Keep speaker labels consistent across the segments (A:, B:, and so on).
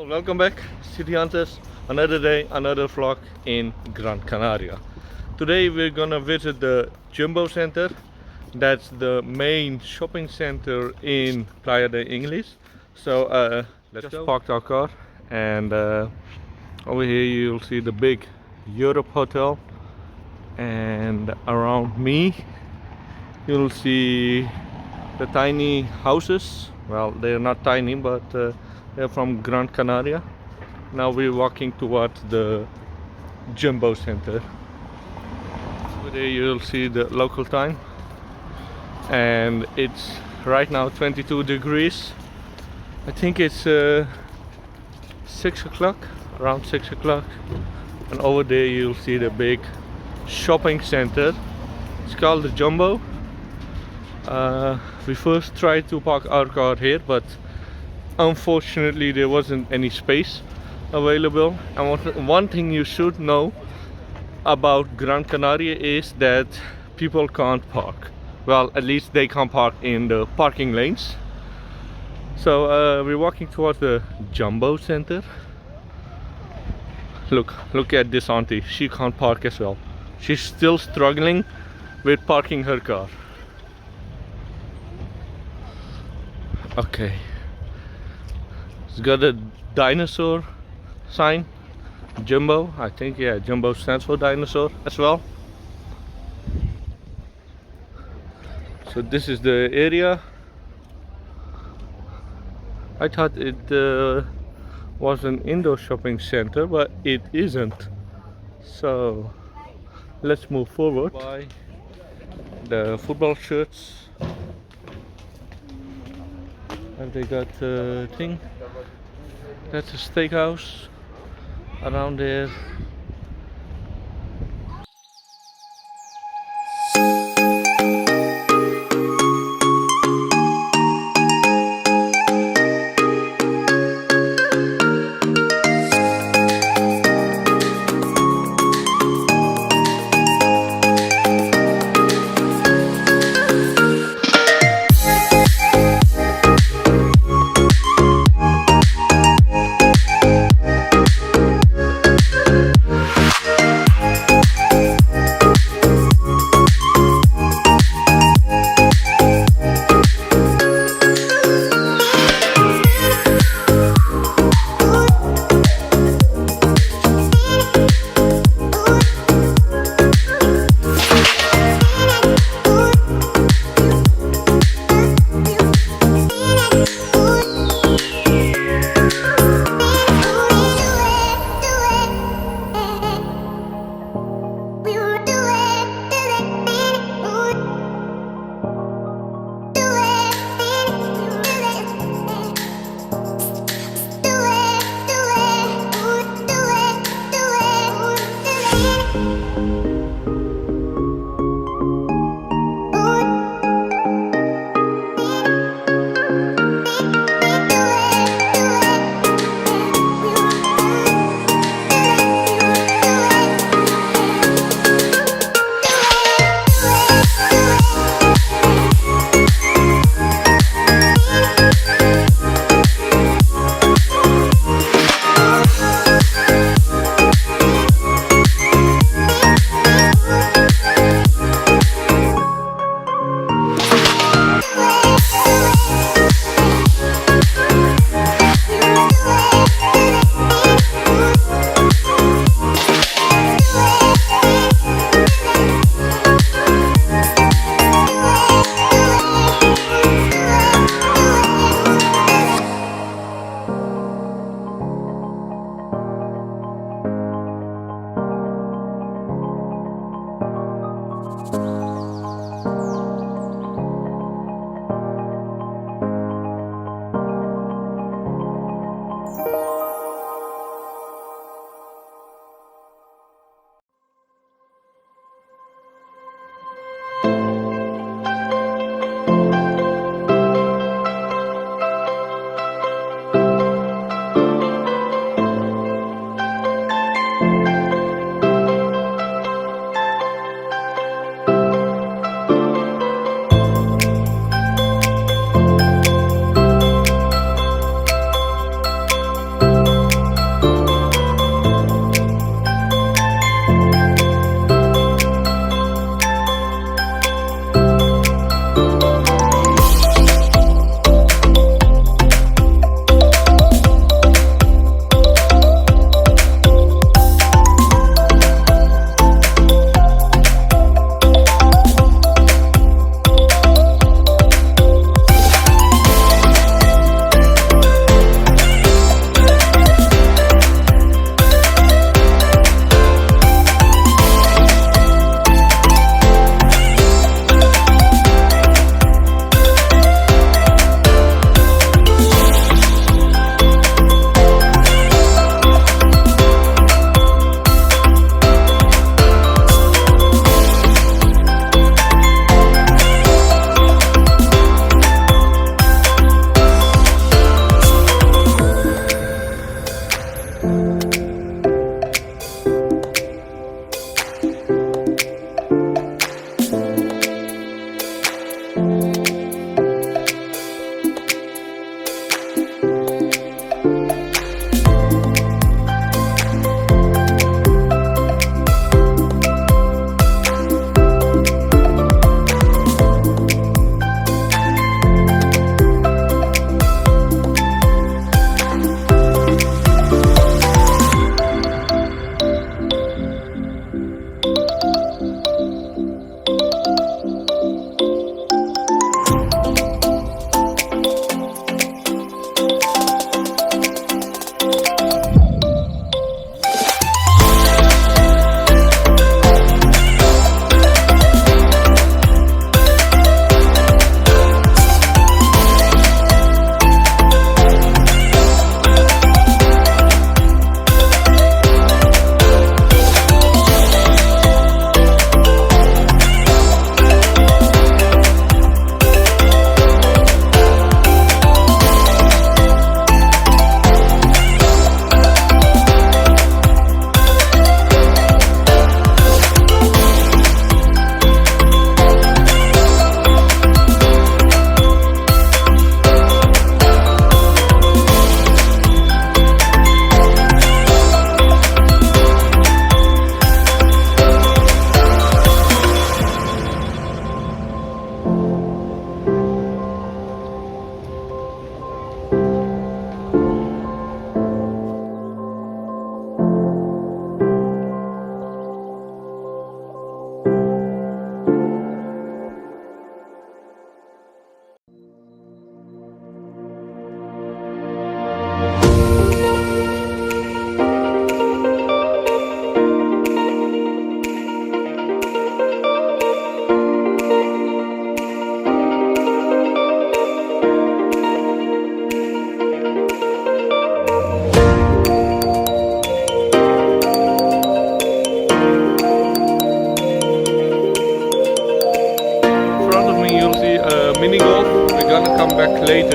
A: Welcome back, City Hunters. Another day, another vlog in Gran Canaria. Today we're gonna visit the Yumbo Center. That's the main shopping center in Playa de Ingles. So let's just parked our car, and over here you'll see the big Europe hotel, and around me you'll see the tiny houses. Well, they're not tiny, but they're from Gran Canaria. Now we're walking towards the Yumbo Center. Over there you'll see the local time, and it's right now 22 degrees. I think it's 6 o'clock, around 6 o'clock. And over there you'll see the big shopping center. It's called the Yumbo. We first tried to park our car here, but unfortunately there wasn't any space available. And one thing you should know about Gran Canaria is that people can't park. Well, at least they can't park in the parking lanes. So we're walking towards the Yumbo Center. Look at this auntie. She can't park as well. She's still struggling with parking her car. Okay. It's got a dinosaur sign. Yumbo, I think, yeah, Yumbo stands for dinosaur as well. So this is the area. I thought it was an indoor shopping center, but it isn't. So let's move forward. Buy the football shirts. And they got a thing. That's a steakhouse around there.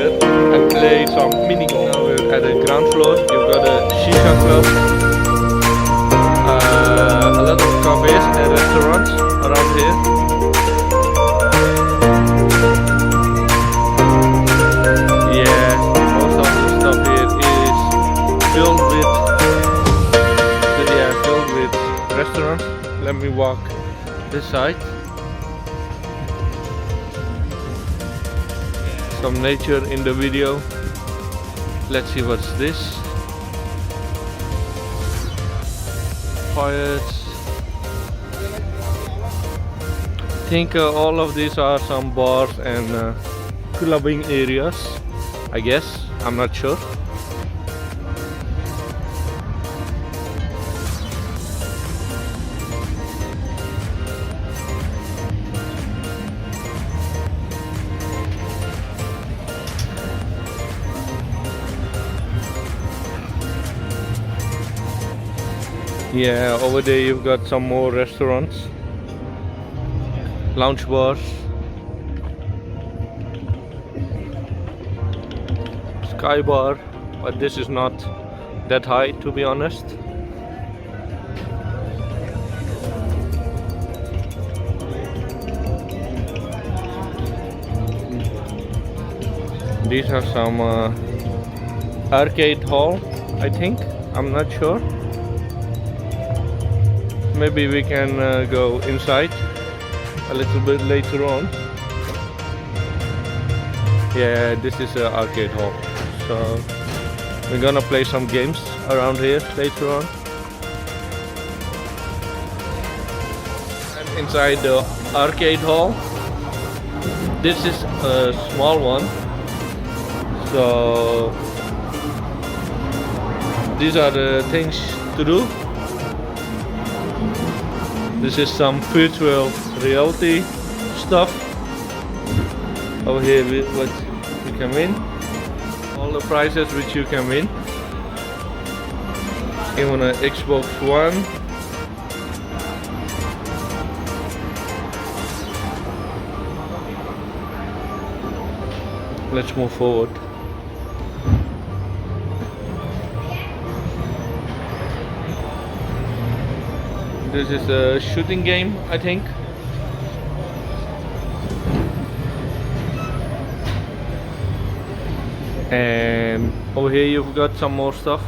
A: here. I played some mini. Now we're at the ground floor. You've got a shisha club, a lot of cafes and restaurants around here. Yeah, most of the stuff here is filled with restaurants. Let me walk this side. Some nature in the video. Let's see what's this. Fires. I think all of these are some bars and clubbing areas, I guess. I'm not sure. Yeah, over there you've got some more restaurants, lounge bars, sky bar, but this is not that high, to be honest. These are some arcade hall, I think. I'm not sure. Maybe we can go inside a little bit later on. Yeah, this is an arcade hall. So we're gonna play some games around here later on. And inside the arcade hall, this is a small one. So these are the things to do. This is some virtual reality stuff. Over here what you can win. All the prizes which you can win. Even an Xbox One. Let's move forward. This is a shooting game, I think. And over here you've got some more stuff.